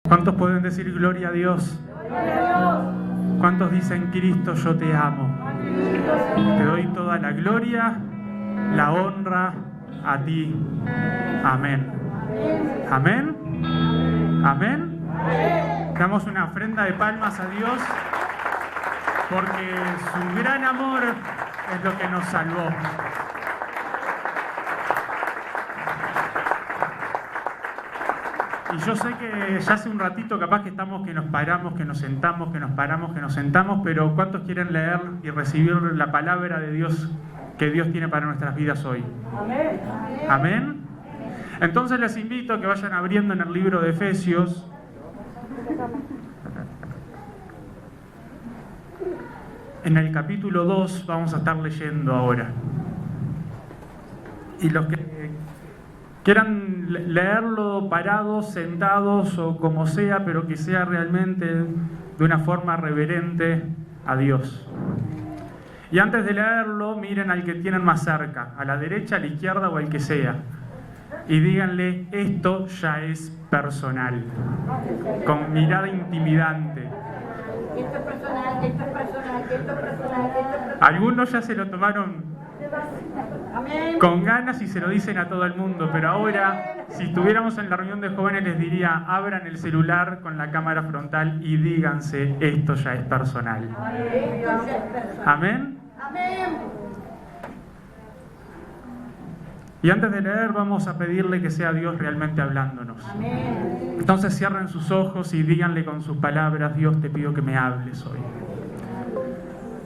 ¿Cuántos pueden decir gloria a Dios? ¿Cuántos dicen, Cristo, yo te amo? Te doy toda la gloria, la honra a ti. Amén. Amén. Amén. Damos una ofrenda de palmas a Dios porque su gran amor es lo que nos salvó. Y yo sé que ya hace un ratito capaz que estamos que nos paramos, que nos sentamos, que nos paramos, que nos sentamos, pero ¿cuántos quieren leer y recibir la palabra de Dios que Dios tiene para nuestras vidas hoy? Amén. Amén. Entonces les invito a que vayan abriendo en el libro de Efesios. En el capítulo 2 vamos a estar leyendo ahora. Y los que quieran leerlo parados, sentados o como sea, pero que sea realmente de una forma reverente a Dios. Y antes de leerlo, miren al que tienen más cerca, a la derecha, a la izquierda o al que sea. Y díganle, esto ya es personal, con mirada intimidante. Esto es personal, esto es personal, esto es personal, esto es personal. Algunos ya se lo tomaron con ganas y se lo dicen a todo el mundo, pero ahora, si estuviéramos en la reunión de jóvenes, les diría, abran el celular con la cámara frontal y díganse, esto ya es personal. Amén. Amén. Y antes de leer, vamos a pedirle que sea Dios realmente hablándonos. Amén. Entonces cierren sus ojos y díganle con sus palabras, Dios, te pido que me hables hoy.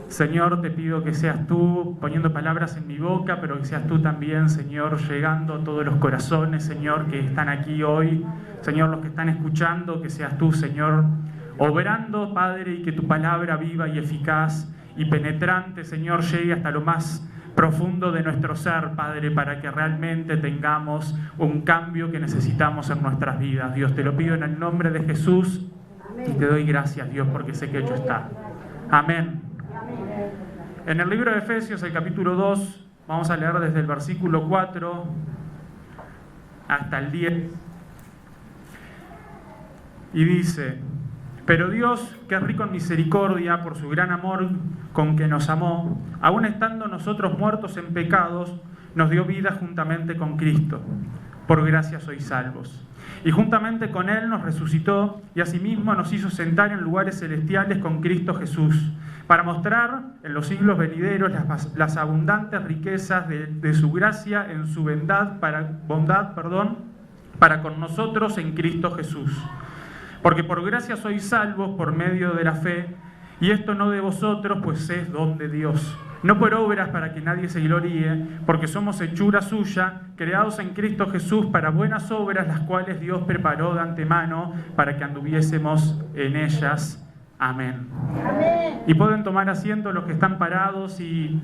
Señor, te pido que seas tú poniendo palabras en mi boca, pero que seas tú también, Señor, llegando a todos los corazones, Señor, que están aquí hoy. Señor, los que están escuchando, que seas tú, Señor, obrando, Padre, y que tu palabra viva y eficaz y penetrante, Señor, llegue hasta lo más profundo de nuestro ser, Padre, para que realmente tengamos un cambio que necesitamos en nuestras vidas. Dios, te lo pido en el nombre de Jesús y te doy gracias, Dios, porque sé que hecho está. Amén. En el libro de Efesios, el capítulo 2, vamos a leer desde el versículo 4 hasta el 10. Y dice, pero Dios, que es rico en misericordia, por su gran amor con que nos amó, aun estando nosotros muertos en pecados, nos dio vida juntamente con Cristo. Por gracia sois salvos. Y juntamente con Él nos resucitó y asimismo nos hizo sentar en lugares celestiales con Cristo Jesús, para mostrar en los siglos venideros las abundantes riquezas de su gracia en su bondad para con nosotros en Cristo Jesús. Porque por gracia sois salvos por medio de la fe, y esto no de vosotros, pues es don de Dios. No por obras para que nadie se gloríe, porque somos hechura suya, creados en Cristo Jesús para buenas obras, las cuales Dios preparó de antemano para que anduviésemos en ellas. Amén. Amén. Y pueden tomar asiento los que están parados y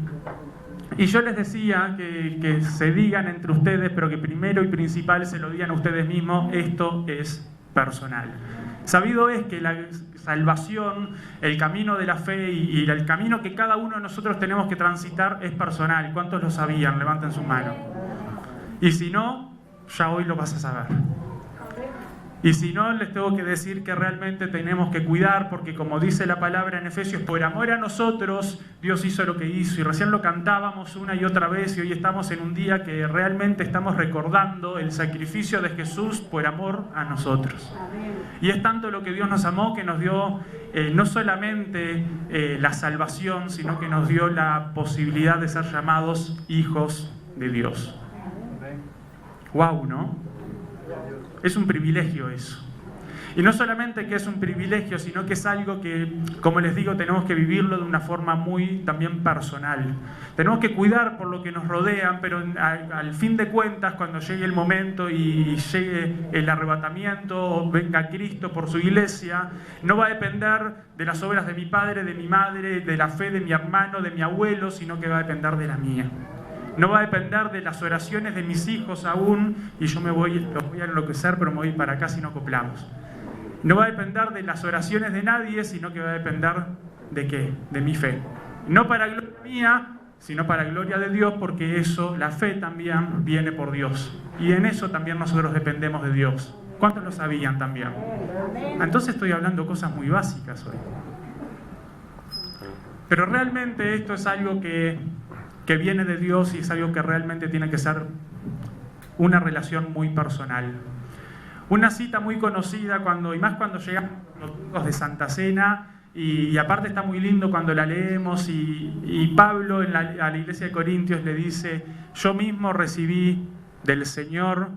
yo les decía que se digan entre ustedes, pero que primero y principal se lo digan a ustedes mismos, esto es personal. Sabido es que la salvación, el camino de la fe y el camino que cada uno de nosotros tenemos que transitar es personal. ¿Cuántos lo sabían? Levanten su mano. Y si no, ya hoy lo vas a saber. Y si no, les tengo que decir que realmente tenemos que cuidar, porque como dice la palabra en Efesios, por amor a nosotros, Dios hizo lo que hizo. Y recién lo cantábamos una y otra vez, y hoy estamos en un día que realmente estamos recordando el sacrificio de Jesús por amor a nosotros. Y es tanto lo que Dios nos amó que nos dio no solamente la salvación, sino que nos dio la posibilidad de ser llamados hijos de Dios. ¡Wow!, ¿no? Es un privilegio eso. Y no solamente que es un privilegio, sino que es algo que, como les digo, tenemos que vivirlo de una forma muy también personal. Tenemos que cuidar por lo que nos rodean, pero al fin de cuentas, cuando llegue el momento y llegue el arrebatamiento, o venga Cristo por su iglesia, no va a depender de las obras de mi padre, de mi madre, de la fe de mi hermano, de mi abuelo, sino que va a depender de la mía. No va a depender de las oraciones de mis hijos aún, y yo los voy a enloquecer, pero me voy para acá si no acoplamos. No va a depender de las oraciones de nadie, sino que va a depender ¿de qué? De mi fe. No para gloria mía, sino para gloria de Dios, porque eso, la fe también viene por Dios. Y en eso también nosotros dependemos de Dios. ¿Cuántos lo sabían también? Entonces estoy hablando cosas muy básicas hoy. Pero realmente esto es algo que viene de Dios y es algo que realmente tiene que ser una relación muy personal. Una cita muy conocida, y más cuando llegan los domingos de Santa Cena, y aparte está muy lindo cuando la leemos, y Pablo a la iglesia de Corintios le dice: yo mismo recibí del Señor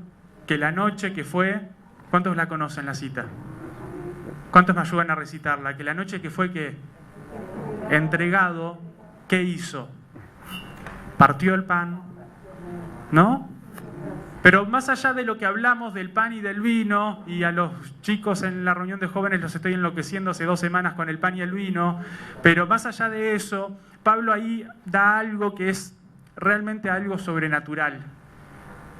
que la noche que fue, ¿cuántos la conocen la cita? ¿Cuántos me ayudan a recitarla? Que la noche que fue que entregado, ¿qué hizo? Partió el pan, ¿no? Pero más allá de lo que hablamos del pan y del vino, y a los chicos en la reunión de jóvenes los estoy enloqueciendo hace 2 semanas con el pan y el vino, pero más allá de eso, Pablo ahí da algo que es realmente algo sobrenatural.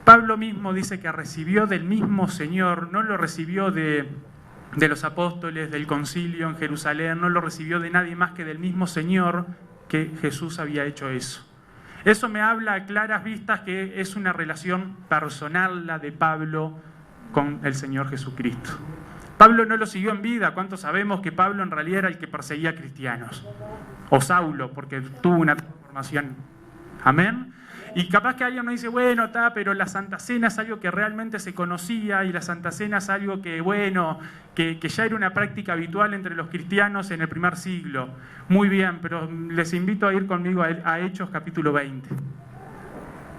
Pablo mismo dice que recibió del mismo Señor, no lo recibió de los apóstoles, del concilio en Jerusalén, no lo recibió de nadie más que del mismo Señor, que Jesús había hecho eso. Eso me habla a claras vistas que es una relación personal la de Pablo con el Señor Jesucristo. Pablo no lo siguió en vida. ¿Cuántos sabemos que Pablo en realidad era el que perseguía a cristianos? O Saulo, porque tuvo una transformación. Amén. Y capaz que alguien me dice, bueno, pero la Santa Cena es algo que realmente se conocía, y la Santa Cena es algo que, bueno, que ya era una práctica habitual entre los cristianos en el primer siglo. Muy bien, pero les invito a ir conmigo a Hechos capítulo 20.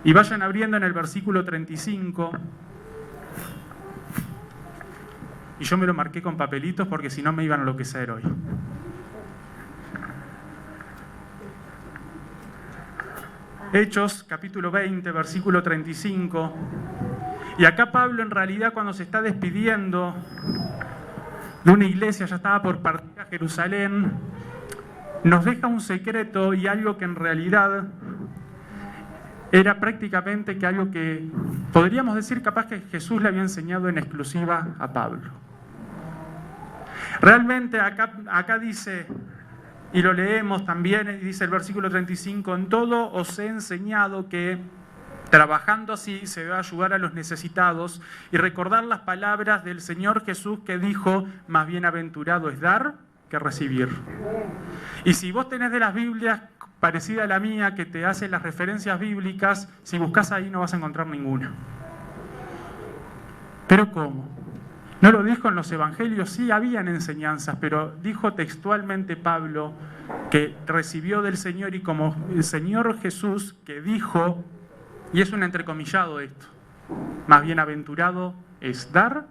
Y vayan abriendo en el versículo 35. Y yo me lo marqué con papelitos porque si no me iban a enloquecer hoy. Hechos, capítulo 20, versículo 35. Y acá Pablo, en realidad, cuando se está despidiendo de una iglesia, ya estaba por partir a Jerusalén, nos deja un secreto y algo que en realidad era prácticamente que algo que podríamos decir capaz que Jesús le había enseñado en exclusiva a Pablo. Realmente acá dice... Y lo leemos también, dice el versículo 35, en todo os he enseñado que, trabajando así, se debe ayudar a los necesitados y recordar las palabras del Señor Jesús que dijo, más bienaventurado es dar que recibir. Y si vos tenés de las Biblias parecida a la mía, que te hace las referencias bíblicas, si buscas ahí no vas a encontrar ninguna. ¿Pero cómo? ¿No lo dijo en los evangelios? Sí, habían enseñanzas, pero dijo textualmente Pablo que recibió del Señor, y como el Señor Jesús que dijo, y es un entrecomillado esto, más bienaventurado es dar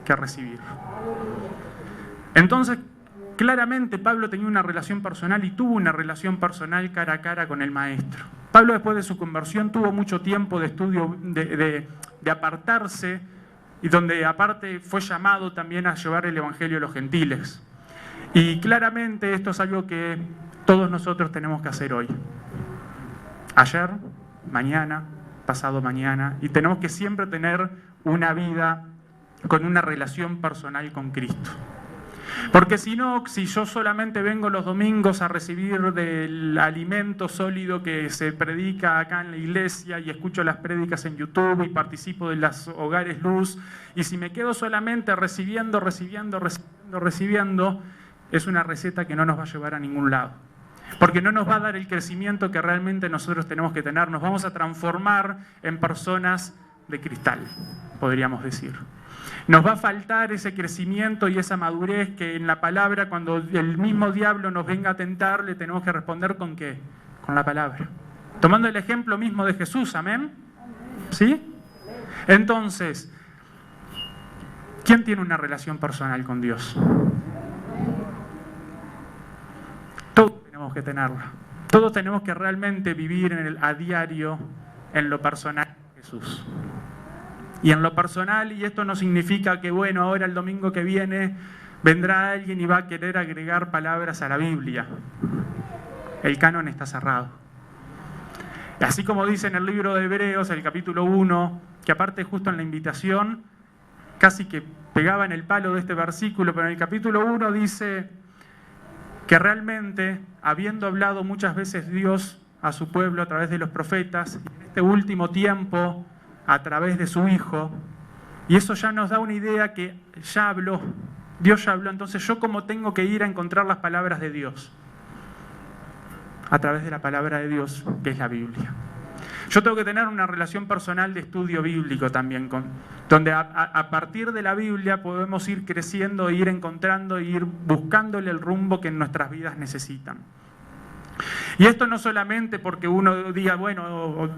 que recibir. Entonces, claramente Pablo tenía una relación personal y tuvo una relación personal cara a cara con el Maestro. Pablo, después de su conversión, tuvo mucho tiempo de estudio, de apartarse, y donde aparte fue llamado también a llevar el Evangelio a los gentiles. Y claramente esto es algo que todos nosotros tenemos que hacer hoy. Ayer, mañana, pasado mañana, y tenemos que siempre tener una vida con una relación personal con Cristo. Porque si no, si yo solamente vengo los domingos a recibir del alimento sólido que se predica acá en la iglesia y escucho las prédicas en YouTube y participo de las Hogares Luz, y si me quedo solamente recibiendo, es una receta que no nos va a llevar a ningún lado. Porque no nos va a dar el crecimiento que realmente nosotros tenemos que tener. Nos vamos a transformar en personas de cristal, podríamos decir. Nos va a faltar ese crecimiento y esa madurez que en la palabra, cuando el mismo diablo nos venga a tentar, le tenemos que responder ¿con qué? Con la palabra. Tomando el ejemplo mismo de Jesús, ¿amén? ¿Sí? Entonces, ¿quién tiene una relación personal con Dios? Todos tenemos que tenerla. Todos tenemos que realmente vivir a diario en lo personal de Jesús. Y en lo personal, y esto no significa que, bueno, ahora el domingo que viene vendrá alguien y va a querer agregar palabras a la Biblia. El canon está cerrado. Así como dice en el libro de Hebreos, el capítulo 1, que aparte justo en la invitación, casi que pegaba en el palo de este versículo, pero en el capítulo 1 dice que realmente, habiendo hablado muchas veces Dios a su pueblo a través de los profetas, y en este último tiempo a través de su Hijo. Y eso ya nos da una idea que ya habló, Dios ya habló. Entonces, ¿yo cómo tengo que ir a encontrar las palabras de Dios? A través de la palabra de Dios, que es la Biblia. Yo tengo que tener una relación personal de estudio bíblico también, donde a partir de la Biblia podemos ir creciendo, ir encontrando, ir buscándole el rumbo que en nuestras vidas necesitan. Y esto no solamente porque uno diga, bueno,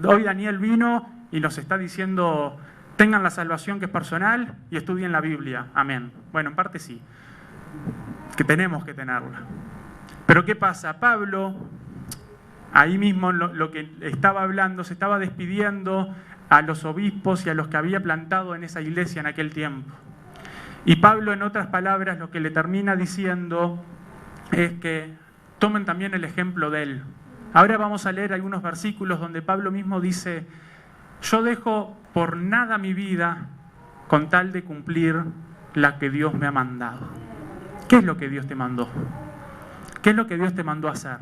hoy Daniel vino y nos está diciendo, tengan la salvación que es personal y estudien la Biblia. Amén. Bueno, en parte sí, que tenemos que tenerla. Pero ¿qué pasa? Pablo, ahí mismo lo que estaba hablando, se estaba despidiendo a los obispos y a los que había plantado en esa iglesia en aquel tiempo. Y Pablo, en otras palabras, lo que le termina diciendo es que tomen también el ejemplo de él. Ahora vamos a leer algunos versículos donde Pablo mismo dice, yo dejo por nada mi vida con tal de cumplir la que Dios me ha mandado. ¿Qué es lo que Dios te mandó? ¿Qué es lo que Dios te mandó a hacer?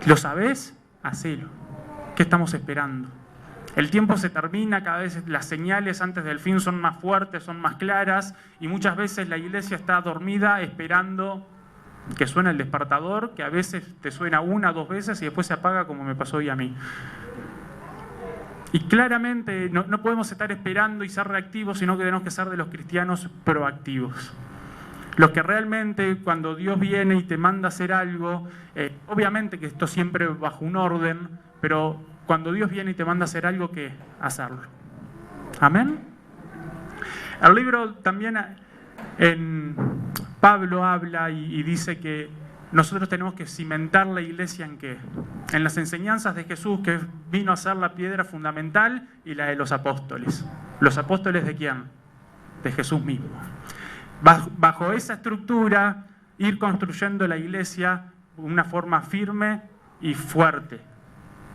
¿Lo sabés? Hacelo. ¿Qué estamos esperando? El tiempo se termina, cada vez las señales antes del fin son más fuertes, son más claras, y muchas veces la iglesia está dormida esperando que suene el despertador, que a veces te suena 1 o 2 veces y después se apaga, como me pasó hoy a mí. Y claramente no podemos estar esperando y ser reactivos, sino que tenemos que ser de los cristianos proactivos. Los que realmente, cuando Dios viene y te manda a hacer algo, obviamente que esto siempre bajo un orden, pero cuando Dios viene y te manda a hacer algo, ¿qué? Hacerlo. ¿Amén? El libro también, en Pablo habla y dice que nosotros tenemos que cimentar la iglesia ¿en qué? En las enseñanzas de Jesús, que vino a ser la piedra fundamental, y la de los apóstoles. ¿Los apóstoles de quién? De Jesús mismo. Bajo esa estructura, ir construyendo la iglesia de una forma firme y fuerte.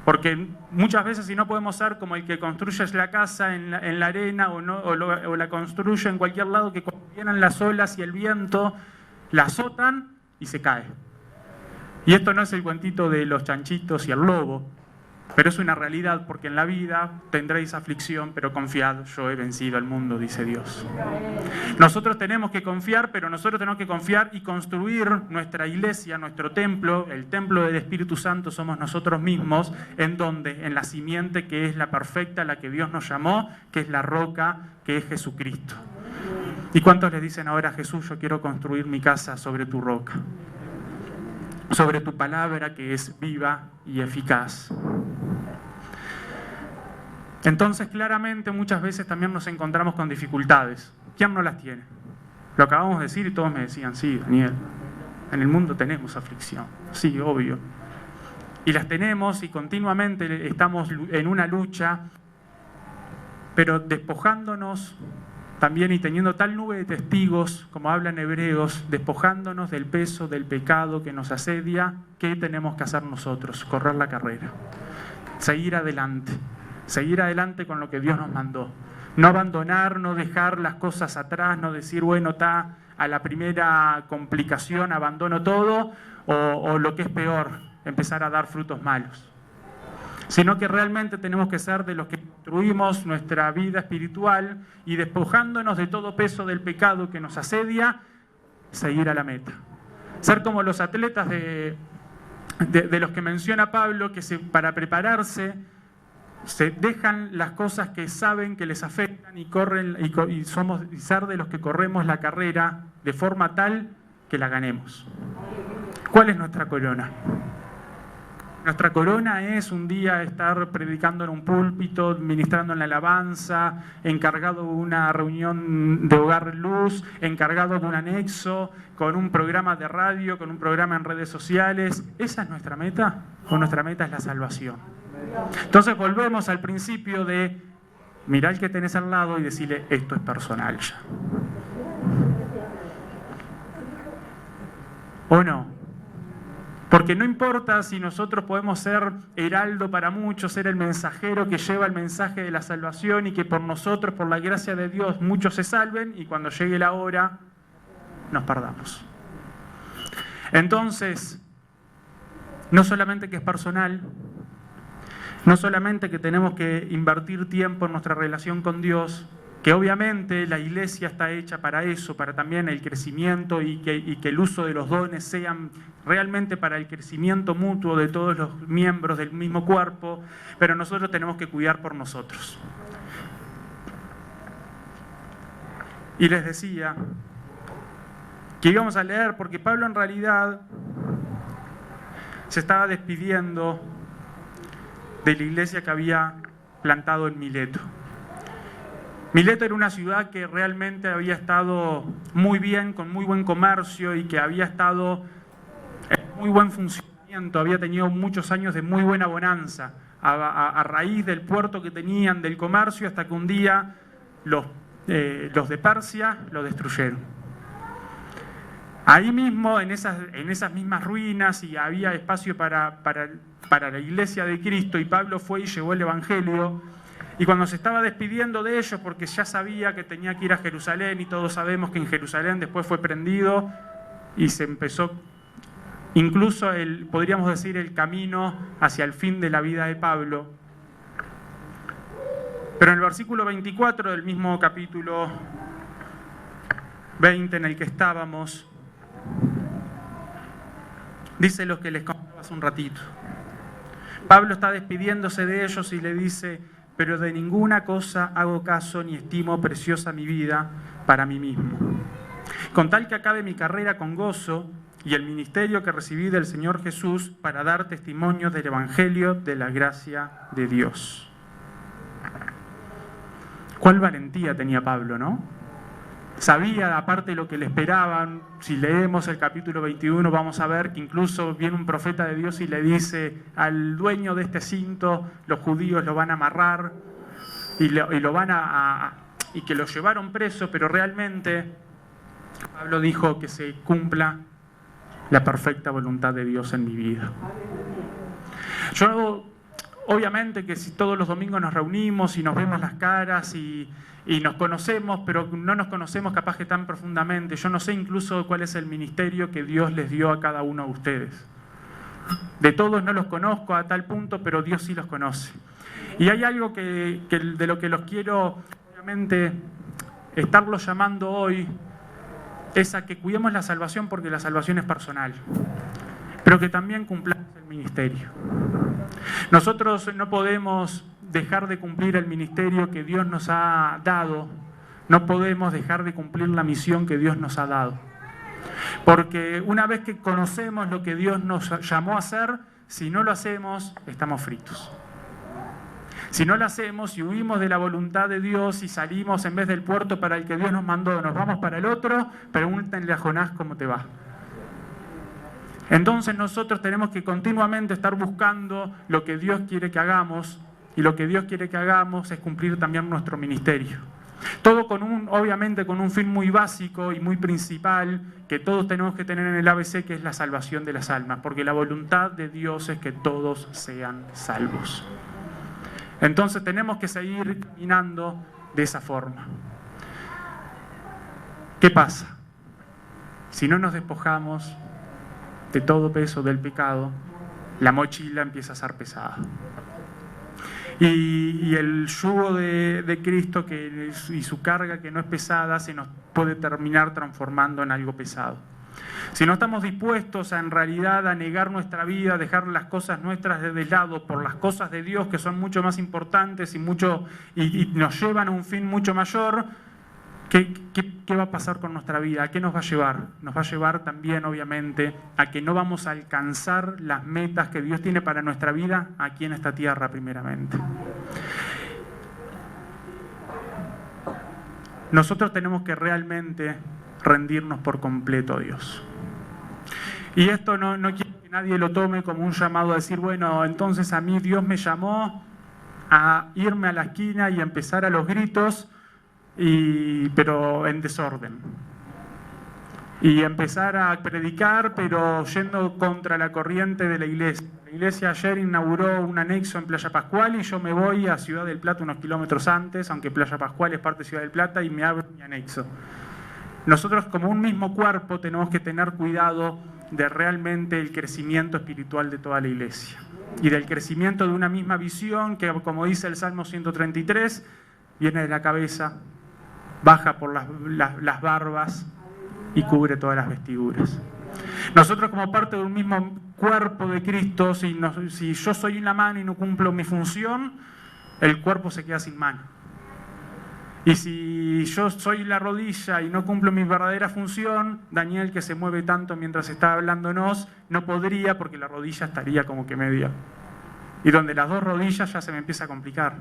Porque muchas veces, si no, podemos ser como el que construye la casa en la arena o la construye en cualquier lado, que cuando vienen las olas y el viento la azotan y se cae. Y esto no es el cuentito de los chanchitos y el lobo, pero es una realidad, porque en la vida tendréis aflicción, pero confiad, yo he vencido al mundo, dice Dios. Nosotros tenemos que confiar, pero nosotros tenemos que confiar y construir nuestra iglesia, nuestro templo, el templo del Espíritu Santo somos nosotros mismos, ¿en dónde? En la simiente que es la perfecta, la que Dios nos llamó, que es la roca, que es Jesucristo. ¿Y cuántos le dicen ahora a Jesús, yo quiero construir mi casa sobre tu roca? Sobre tu palabra que es viva y eficaz. Entonces, claramente, muchas veces también nos encontramos con dificultades. ¿Quién no las tiene? Lo acabamos de decir y todos me decían, sí, Daniel, en el mundo tenemos aflicción. Sí, obvio. Y las tenemos y continuamente estamos en una lucha, pero despojándonos también y teniendo tal nube de testigos, como hablan Hebreos, despojándonos del peso del pecado que nos asedia, ¿qué tenemos que hacer nosotros? Correr la carrera, seguir adelante con lo que Dios nos mandó. No abandonar, no dejar las cosas atrás, no decir, bueno, a la primera complicación abandono todo, o lo que es peor, empezar a dar frutos malos. Sino que realmente tenemos que ser de los que construimos nuestra vida espiritual y despojándonos de todo peso del pecado que nos asedia, seguir a la meta. Ser como los atletas de los que menciona Pablo, que para prepararse se dejan las cosas que saben que les afectan y corren y ser de los que corremos la carrera de forma tal que la ganemos. ¿Cuál es nuestra corona? Nuestra corona es un día estar predicando en un púlpito, ministrando en la alabanza, encargado de una reunión de Hogar Luz, encargado de un anexo, con un programa de radio, con un programa en redes sociales. ¿Esa es nuestra meta? ¿O nuestra meta es la salvación? Entonces volvemos al principio de mirar al que tenés al lado y decirle, esto es personal ya. ¿O no? Porque no importa si nosotros podemos ser heraldo para muchos, ser el mensajero que lleva el mensaje de la salvación y que por nosotros, por la gracia de Dios, muchos se salven y cuando llegue la hora nos perdamos. Entonces, no solamente que es personal, No solamente que tenemos que invertir tiempo en nuestra relación con Dios, que obviamente la iglesia está hecha para eso, para también el crecimiento y que el uso de los dones sean realmente para el crecimiento mutuo de todos los miembros del mismo cuerpo, pero nosotros tenemos que cuidar por nosotros. Y les decía que íbamos a leer porque Pablo en realidad se estaba despidiendo de la iglesia que había plantado en Mileto. Mileto era una ciudad que realmente había estado muy bien, con muy buen comercio y que había estado en muy buen funcionamiento, había tenido muchos años de muy buena bonanza, a raíz del puerto que tenían, del comercio, hasta que un día los de Persia lo destruyeron. Ahí mismo, en esas mismas ruinas, y había espacio para la iglesia de Cristo, y Pablo fue y llevó el Evangelio. Y cuando se estaba despidiendo de ellos, porque ya sabía que tenía que ir a Jerusalén, y todos sabemos que en Jerusalén después fue prendido, y se empezó, incluso podríamos decir, el camino hacia el fin de la vida de Pablo. Pero en el versículo 24 del mismo capítulo 20 en el que estábamos, dice lo que les contaba hace un ratito. Pablo está despidiéndose de ellos y le dice: pero de ninguna cosa hago caso ni estimo preciosa mi vida para mí mismo, con tal que acabe mi carrera con gozo y el ministerio que recibí del Señor Jesús para dar testimonio del Evangelio de la gracia de Dios. ¿Cuál valentía tenía Pablo, no? Sabía, aparte de lo que le esperaban. Si leemos el capítulo 21 vamos a ver que incluso viene un profeta de Dios y le dice al dueño de este cinto: los judíos lo van a amarrar y que lo llevaron preso, pero realmente Pablo dijo: que se cumpla la perfecta voluntad de Dios en mi vida. Yo, obviamente que si todos los domingos nos reunimos y nos vemos las caras y nos conocemos, pero no nos conocemos capaz que tan profundamente. Yo no sé incluso cuál es el ministerio que Dios les dio a cada uno de ustedes. De todos no los conozco a tal punto, pero Dios sí los conoce. Y hay algo de lo que los quiero, obviamente, estarlos llamando hoy, es a que cuidemos la salvación, porque la salvación es personal, pero que también cumplamos el ministerio. Nosotros no podemos dejar de cumplir el ministerio que Dios nos ha dado, no podemos dejar de cumplir la misión que Dios nos ha dado. Porque una vez que conocemos lo que Dios nos llamó a hacer, si no lo hacemos, estamos fritos. Si no lo hacemos y huimos de la voluntad de Dios y salimos en vez del puerto para el que Dios nos mandó, nos vamos para el otro, pregúntenle a Jonás cómo te va. Entonces nosotros tenemos que continuamente estar buscando lo que Dios quiere que hagamos, y lo que Dios quiere que hagamos es cumplir también nuestro ministerio. Todo obviamente con un fin muy básico y muy principal que todos tenemos que tener en el ABC, que es la salvación de las almas, porque la voluntad de Dios es que todos sean salvos. Entonces tenemos que seguir caminando de esa forma. ¿Qué pasa? Si no nos despojamos de todo peso del pecado, la mochila empieza a ser pesada. Y el yugo de Cristo y su carga, que no es pesada, se nos puede terminar transformando en algo pesado. Si no estamos dispuestos en realidad a negar nuestra vida, dejar las cosas nuestras de lado por las cosas de Dios, que son mucho más importantes y nos llevan a un fin mucho mayor, ¿qué va a pasar con nuestra vida? ¿A qué nos va a llevar? Nos va a llevar también, obviamente, a que no vamos a alcanzar las metas que Dios tiene para nuestra vida aquí en esta tierra, primeramente. Nosotros tenemos que realmente rendirnos por completo a Dios. Y esto no quiero que nadie lo tome como un llamado a decir: bueno, entonces a mí Dios me llamó a irme a la esquina y a empezar a los gritos, pero en desorden. Y empezar a predicar, pero yendo contra la corriente de la iglesia. La iglesia ayer inauguró un anexo en Playa Pascual y yo me voy a Ciudad del Plata unos kilómetros antes, aunque Playa Pascual es parte de Ciudad del Plata, y me abro mi anexo. Nosotros, como un mismo cuerpo, tenemos que tener cuidado de realmente el crecimiento espiritual de toda la iglesia y del crecimiento de una misma visión que, como dice el Salmo 133, viene de la cabeza, baja por las barbas y cubre todas las vestiduras. Nosotros, como parte de un mismo cuerpo de Cristo, si yo soy una mano y no cumplo mi función, el cuerpo se queda sin mano. Y si yo soy la rodilla y no cumplo mi verdadera función, Daniel, que se mueve tanto mientras está hablándonos, no podría, porque la rodilla estaría como que media. Y donde las dos rodillas ya se me empieza a complicar.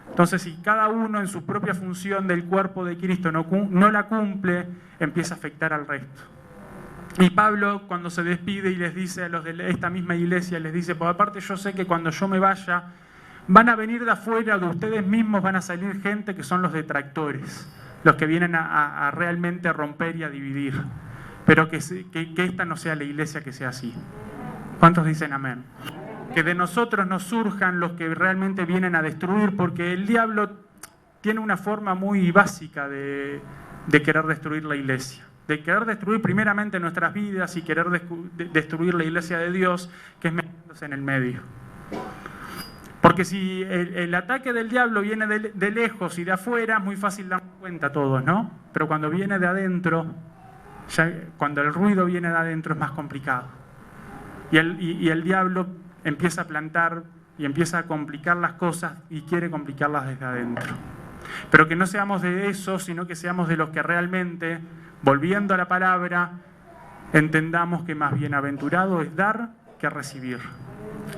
Entonces, si cada uno en su propia función del cuerpo de Cristo no la cumple, empieza a afectar al resto. Y Pablo, cuando se despide y les dice a los de esta misma iglesia, les dice: por aparte, yo sé que cuando yo me vaya, van a venir de afuera, de ustedes mismos van a salir gente que son los detractores, los que vienen a realmente romper y a dividir. Pero que esta no sea la iglesia que sea así. ¿Cuántos dicen amén? Que de nosotros nos surjan los que realmente vienen a destruir, porque el diablo tiene una forma muy básica de querer destruir la iglesia, de querer destruir primeramente nuestras vidas y querer destruir la iglesia de Dios, que es metiéndose en el medio. Porque si el ataque del diablo viene de lejos y de afuera, es muy fácil darnos cuenta todos, ¿no? Pero cuando viene de adentro, cuando el ruido viene de adentro, es más complicado. Y el diablo empieza a plantar y empieza a complicar las cosas y quiere complicarlas desde adentro. Pero que no seamos de eso, sino que seamos de los que realmente, volviendo a la palabra, entendamos que más bienaventurado es dar que recibir.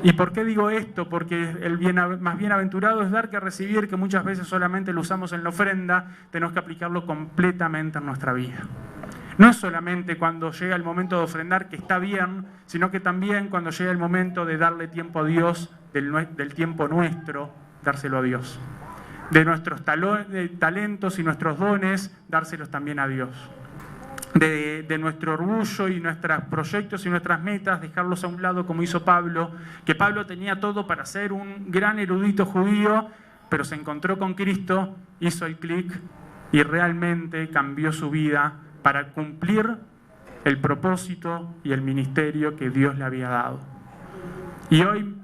¿Y por qué digo esto? Porque más bienaventurado es dar que recibir, que muchas veces solamente lo usamos en la ofrenda, tenemos que aplicarlo completamente en nuestra vida. No es solamente cuando llega el momento de ofrendar, que está bien, sino que también cuando llega el momento de darle tiempo a Dios, del tiempo nuestro, dárselo a Dios. De nuestros talentos y nuestros dones, dárselos también a Dios. De nuestro orgullo y nuestros proyectos y nuestras metas, dejarlos a un lado, como hizo Pablo, que Pablo tenía todo para ser un gran erudito judío, pero se encontró con Cristo, hizo el clic y realmente cambió su vida para cumplir el propósito y el ministerio que Dios le había dado. Y hoy,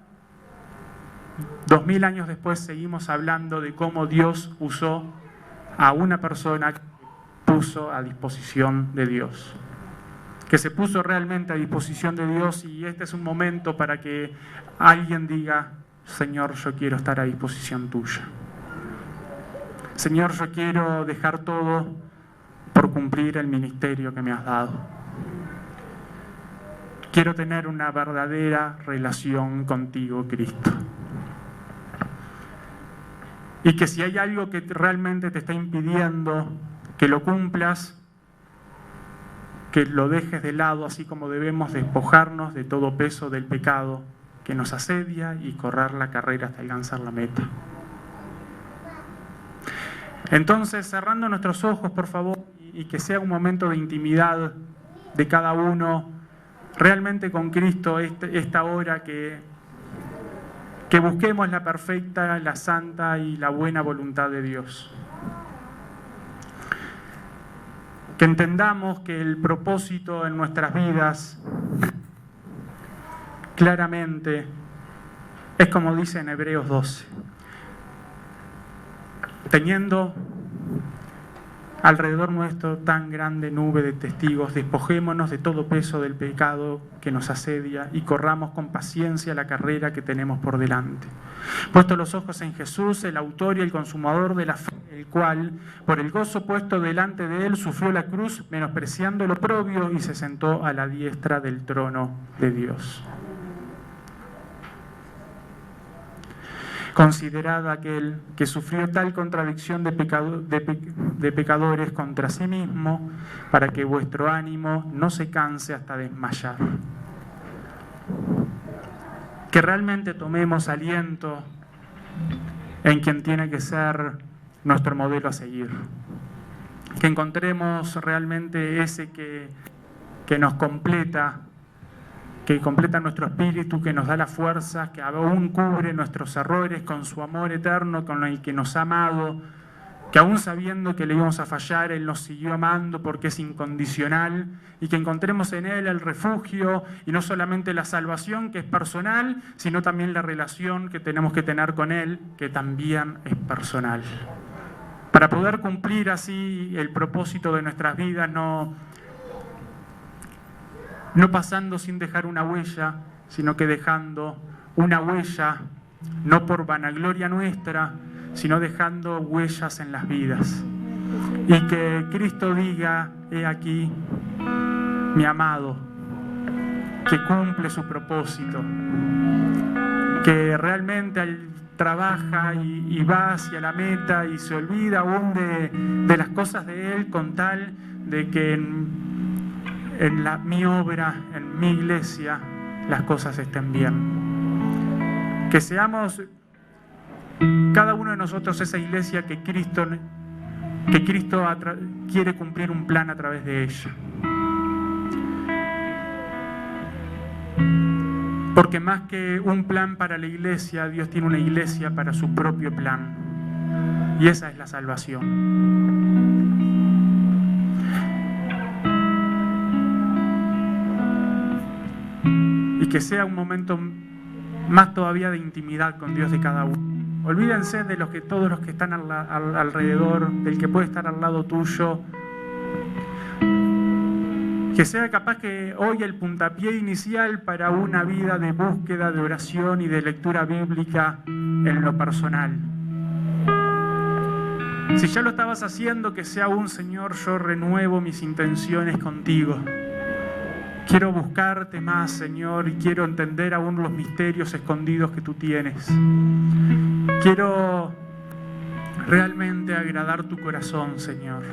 2000 años después, seguimos hablando de cómo Dios usó a una persona que puso a disposición de Dios, que se puso realmente a disposición de Dios, y este es un momento para que alguien diga: Señor, yo quiero estar a disposición tuya. Señor, yo quiero dejar todo por cumplir el ministerio que me has dado. Quiero tener una verdadera relación contigo, Cristo. Y que si hay algo que realmente te está impidiendo que lo cumplas, que lo dejes de lado, así como debemos despojarnos de todo peso del pecado que nos asedia y correr la carrera hasta alcanzar la meta. Entonces, cerrando nuestros ojos, por favor, y que sea un momento de intimidad de cada uno, realmente con Cristo, esta hora que busquemos la perfecta, la santa y la buena voluntad de Dios. Que entendamos que el propósito en nuestras vidas, claramente, es como dice en Hebreos 12. Teniendo alrededor nuestro tan grande nube de testigos, despojémonos de todo peso del pecado que nos asedia y corramos con paciencia la carrera que tenemos por delante. Puesto los ojos en Jesús, el autor y el consumador de la fe, el cual, por el gozo puesto delante de él, sufrió la cruz, menospreciando lo oprobio, y se sentó a la diestra del trono de Dios. Considerad aquel que sufrió tal contradicción de pecadores contra sí mismo, para que vuestro ánimo no se canse hasta desmayar. Que realmente tomemos aliento en quien tiene que ser nuestro modelo a seguir. Que encontremos realmente ese que nos completa, que completa nuestro espíritu, que nos da la fuerza, que aún cubre nuestros errores con su amor eterno, con el que nos ha amado, que aún sabiendo que le íbamos a fallar, Él nos siguió amando porque es incondicional, y que encontremos en Él el refugio, y no solamente la salvación, que es personal, sino también la relación que tenemos que tener con Él, que también es personal. Para poder cumplir así el propósito de nuestras vidas, no pasando sin dejar una huella, sino que dejando una huella, no por vanagloria nuestra, sino dejando huellas en las vidas. Y que Cristo diga: he aquí mi amado, que cumple su propósito, que realmente trabaja y va hacia la meta y se olvida aún de las cosas de Él, con tal de que en mi obra, en mi iglesia, las cosas estén bien. Que seamos cada uno de nosotros esa iglesia que Cristo quiere cumplir un plan a través de ella. Porque más que un plan para la iglesia, Dios tiene una iglesia para su propio plan. Y esa es la salvación. Y que sea un momento más todavía de intimidad con Dios de cada uno. Olvídense de todos los que están alrededor, del que puede estar al lado tuyo. Que sea capaz que hoy el puntapié inicial para una vida de búsqueda, de oración y de lectura bíblica en lo personal. Si ya lo estabas haciendo, que sea un Señor, yo renuevo mis intenciones contigo. Quiero buscarte más, Señor, y quiero entender aún los misterios escondidos que tú tienes. Quiero realmente agradar tu corazón, Señor.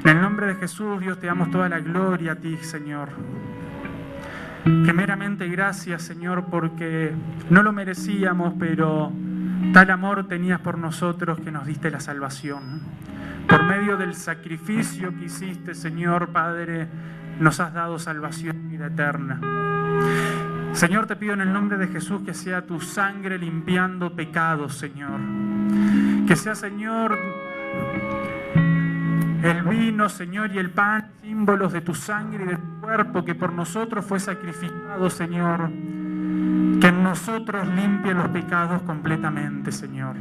En el nombre de Jesús, Dios, te damos toda la gloria a ti, Señor. Primeramente, gracias, Señor, porque no lo merecíamos, pero tal amor tenías por nosotros que nos diste la salvación. Por medio del sacrificio que hiciste, Señor Padre, nos has dado salvación y vida eterna. Señor, te pido en el nombre de Jesús que sea tu sangre limpiando pecados, Señor. Que sea, Señor, el vino, Señor, y el pan, símbolos de tu sangre y de tu cuerpo que por nosotros fue sacrificado, Señor. Que en nosotros limpie los pecados completamente, Señor.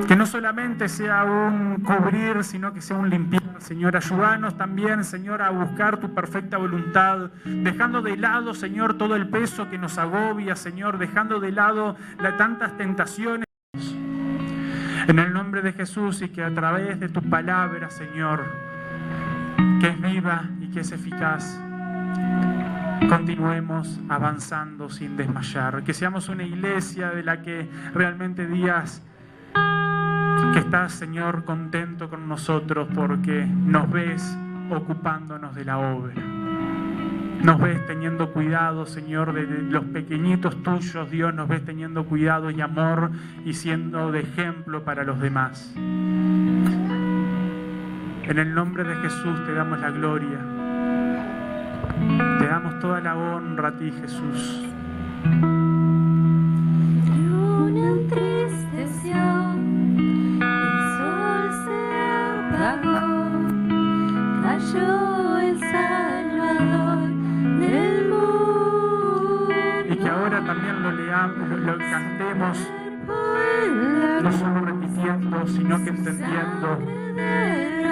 Que no solamente sea un cubrir, sino que sea un limpiar, Señor. Ayúdanos también, Señor, a buscar tu perfecta voluntad, dejando de lado, Señor, todo el peso que nos agobia, Señor, dejando de lado tantas tentaciones. En el nombre de Jesús, y que a través de tu palabra, Señor, que es viva y que es eficaz, continuemos avanzando sin desmayar. Que seamos una iglesia de la que realmente digas que estás, Señor, contento con nosotros porque nos ves ocupándonos de la obra. Nos ves teniendo cuidado, Señor, de los pequeñitos tuyos, Dios, nos ves teniendo cuidado y amor y siendo de ejemplo para los demás. En el nombre de Jesús te damos la gloria. Te damos toda la honra a ti, Jesús. Luna entristeció, el sol se apagó, cayó el Salvador del mundo. Y que ahora también lo leamos, lo cantemos, no solo repitiendo, sino que entendiendo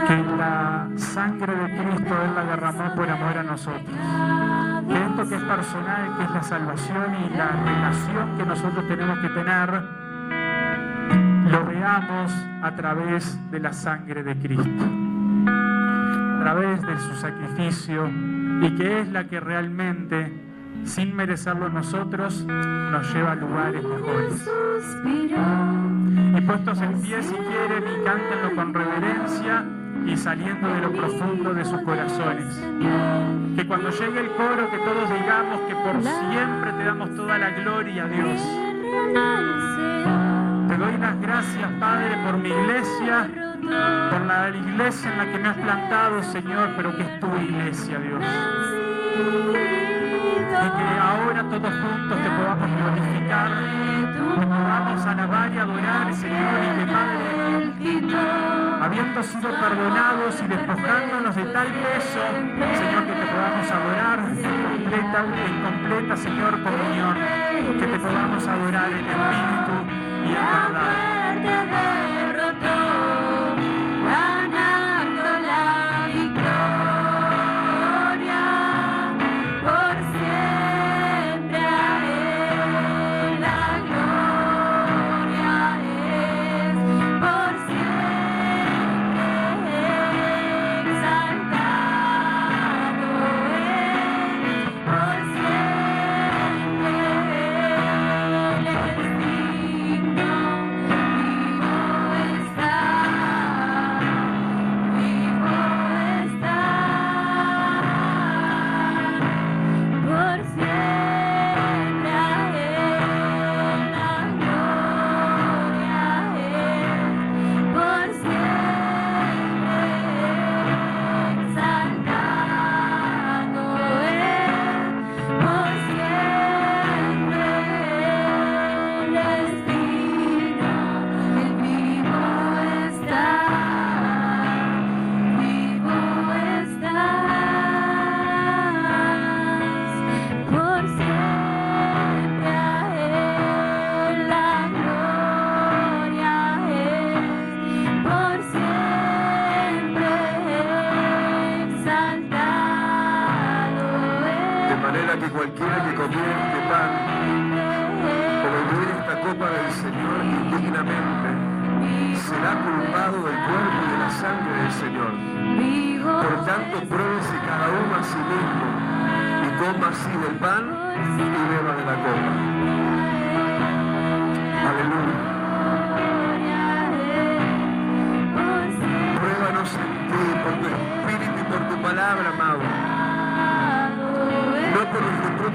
que la sangre de Cristo Él la derramó por amor a nosotros. Que esto que es personal, que es la salvación y la relación que nosotros tenemos que tener, lo veamos a través de la sangre de Cristo, a través de su sacrificio, y que es la que realmente, sin merecerlo nosotros, nos lleva a lugares mejores. Y puestos en pie, si quieren, y cántenlo con reverencia y saliendo de lo profundo de sus corazones. Que cuando llegue el coro, que todos digamos que por siempre te damos toda la gloria, Dios. Te doy las gracias, Padre, por mi iglesia, por la iglesia en la que me has plantado, Señor, pero que es tu iglesia, Dios. Y que ahora todos juntos te podamos glorificar, te podamos alabar y adorar. habiendo sido perdonados y despojándonos de tal peso, Señor, que te podamos adorar en completa, Señor, comunión, que te podamos adorar en espíritu y en verdad.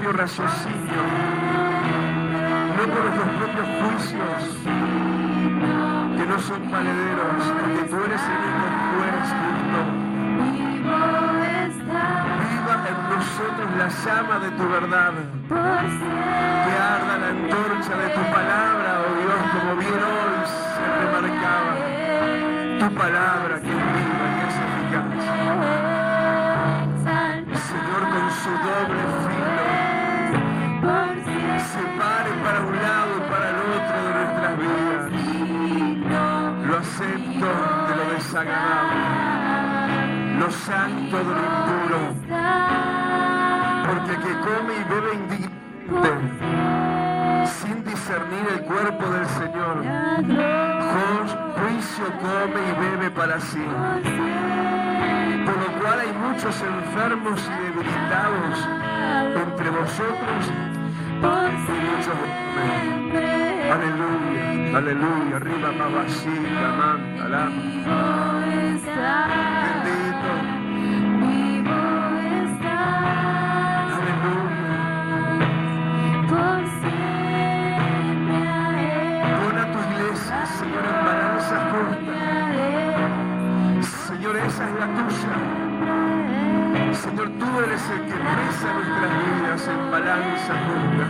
Raciocinio, no por nuestros propios juicios, que no son valederos, porque tú eres el único juez justo. Viva en nosotros la llama de tu verdad, que arda la antorcha de tu palabra, oh Dios, como bien hoy se remarcaba, tu palabra que es viva y es eficaz. Señor, con su doble filo, separe para un lado y para el otro de nuestras vidas lo acepto de lo desagradable, lo santo de lo impuro, porque que come y bebe indignamente sin discernir el cuerpo del Señor, juicio come y bebe para sí. Por lo cual hay muchos enfermos y debilitados entre vosotros. Aleluya, aleluya, arriba babashita, manta, lama. Bendito. Aleluya. Pon a tu iglesia, Señor, en balanza justa. Señor, esa es la tuya. Señor, tú eres el que pesa nuestras vidas en balanza justa.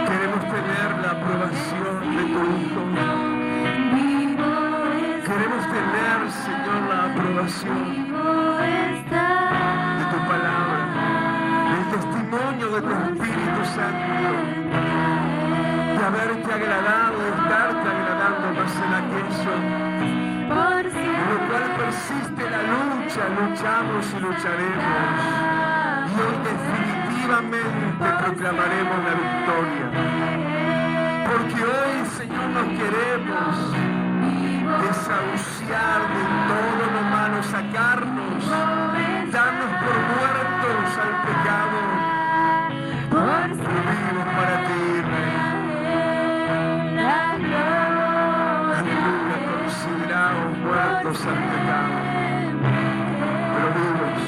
Queremos tener la aprobación de tu Hijo. Queremos tener, Señor, la aprobación de tu palabra, el testimonio de tu Espíritu Santo, de haberte agradado, de estarte agradando más en aquello en lo cual persiste la lucha, luchamos y lucharemos. Y hoy definitivamente proclamaremos la victoria. Porque hoy, Señor, nos queremos desahuciar de todo lo malo, sacarnos, darnos por muertos al pecado, vivimos para ti, Rey. Aleluya, considerados muertos al pecado, pero vivos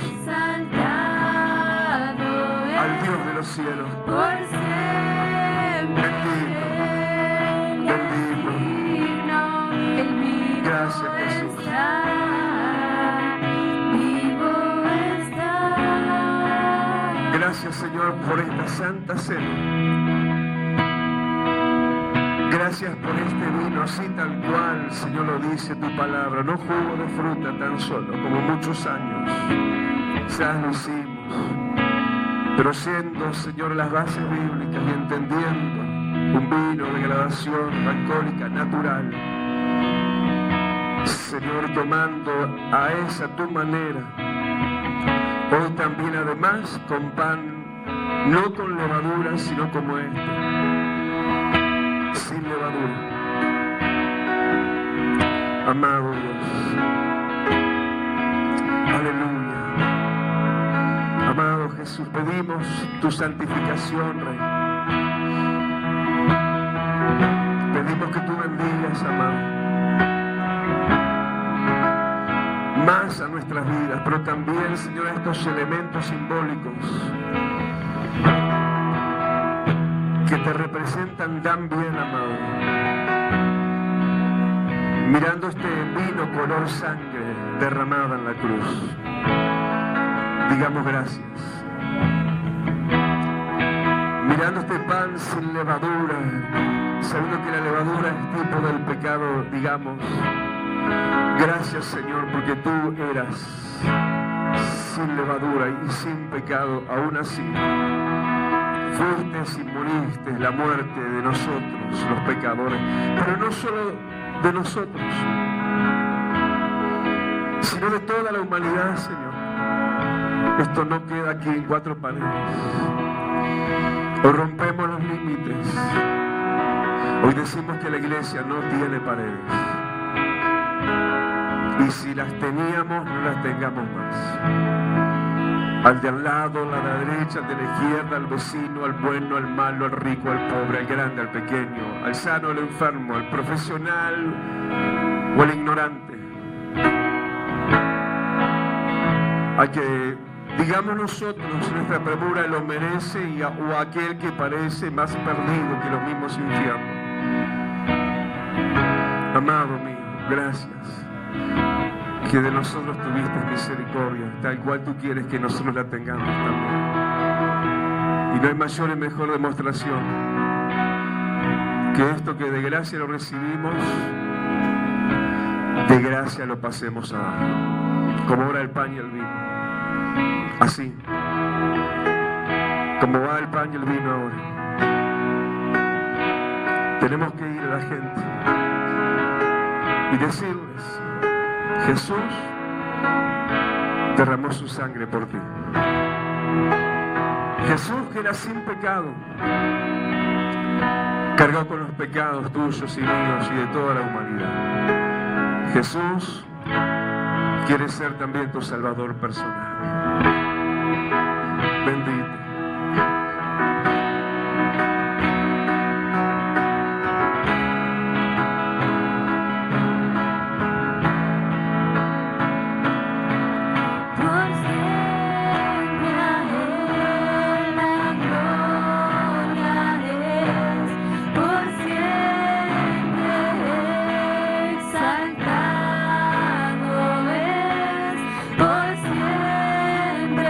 al Dios de los cielos. Bendito, bendito. Gracias, Jesús. Gracias, Señor, por esta santa cena. Gracias. Gracias por este vino, así tal cual, Señor, lo dice tu palabra. No jugo de fruta tan solo, como muchos años ya lo hicimos. Pero siendo, Señor, las bases bíblicas y entendiendo un vino de gradación alcohólica natural, Señor, tomando a esa tu manera, hoy también además con pan, no con levadura, sino como sin levadura. Amado Dios, aleluya. Amado Jesús, pedimos tu santificación, Rey. Pedimos que tú bendigas, amado, más a nuestras vidas, pero también, Señor, estos elementos simbólicos que te representan tan bien, amado. Mirando este vino color sangre derramada en la cruz, digamos gracias. Mirando este pan sin levadura, sabiendo que la levadura es tipo del pecado, digamos gracias, Señor, porque tú eras sin levadura y sin pecado. Aún así fuiste y moriste la muerte de nosotros, los pecadores, pero no solo de nosotros, sino de toda la humanidad, Señor. Esto no queda aquí en cuatro paredes. Hoy rompemos los límites. Hoy decimos que la iglesia no tiene paredes. Y si las teníamos, no las tengamos más. Al de al lado, a la derecha, al de la izquierda, al vecino, al bueno, al malo, al rico, al pobre, al grande, al pequeño, al sano, al enfermo, al profesional o al ignorante. A que digamos nosotros, nuestra premura lo merece o aquel que parece más perdido que los mismos infiernos. Amado mío, gracias. Que de nosotros tuviste misericordia, tal cual tú quieres que nosotros la tengamos también. Y no hay mayor y mejor demostración que esto, que de gracia lo recibimos, de gracia lo pasemos a dar, como ahora el pan y el vino. Así, como va el pan y el vino ahora, tenemos que ir a la gente y decirles: Jesús derramó su sangre por ti. Jesús, que era sin pecado, cargó con los pecados tuyos y míos y de toda la humanidad. Jesús quiere ser también tu Salvador personal. Bendito. Por siempre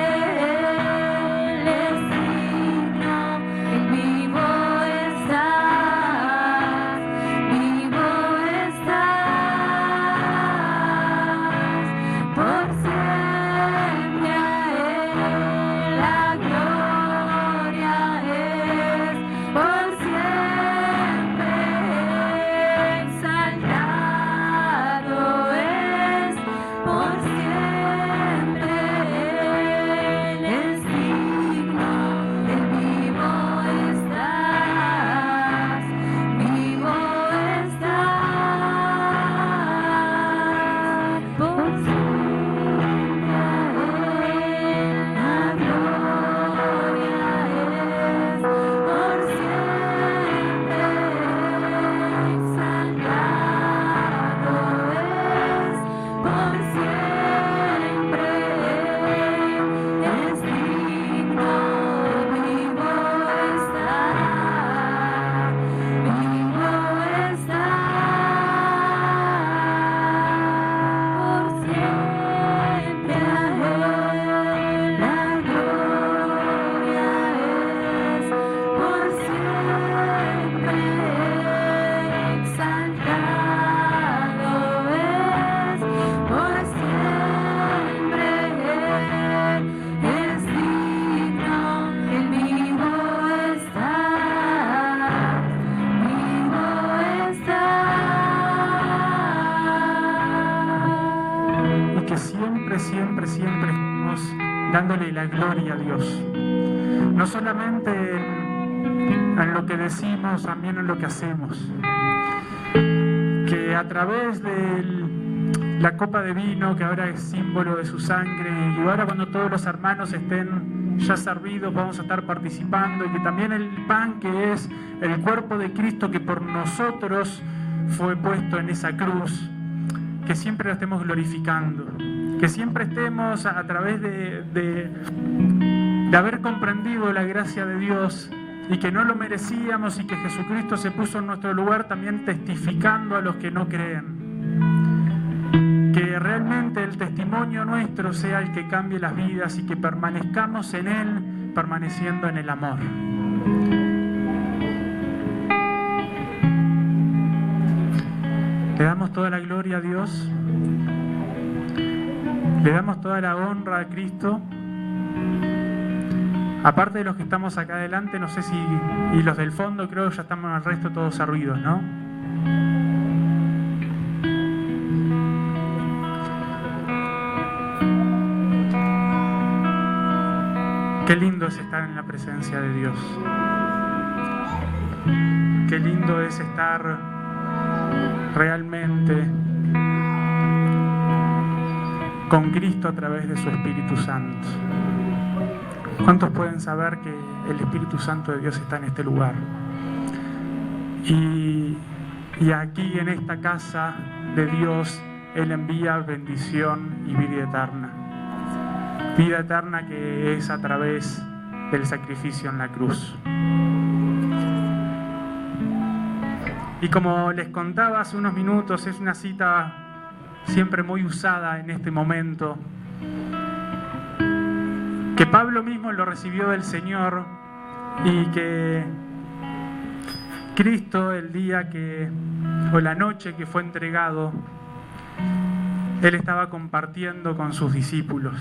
dándole la gloria a Dios. No solamente en lo que decimos, también en lo que hacemos. Que a través de la copa de vino, que ahora es símbolo de su sangre, y ahora cuando todos los hermanos estén ya servidos, vamos a estar participando, y que también el pan, que es el cuerpo de Cristo, que por nosotros fue puesto en esa cruz, que siempre lo estemos glorificando, que siempre estemos a través de haber comprendido la gracia de Dios y que no lo merecíamos y que Jesucristo se puso en nuestro lugar, también testificando a los que no creen. Que realmente el testimonio nuestro sea el que cambie las vidas y que permanezcamos en Él, permaneciendo en el amor. Le damos toda la gloria a Dios, le damos toda la honra a Cristo. Aparte de los que estamos acá adelante, no sé si, y los del fondo, creo que ya estamos al resto todos servidos, ¿no? Qué lindo es estar en la presencia de Dios. Qué lindo es estar realmente con Cristo a través de su Espíritu Santo. ¿Cuántos pueden saber que el Espíritu Santo de Dios está en este lugar? Y aquí en esta casa de Dios, Él envía bendición y vida eterna. Vida eterna que es a través del sacrificio en la cruz. Y como les contaba hace unos minutos, es una cita siempre muy usada en este momento, que Pablo mismo lo recibió del Señor y que Cristo, el día que, o la noche que fue entregado, Él estaba compartiendo con sus discípulos.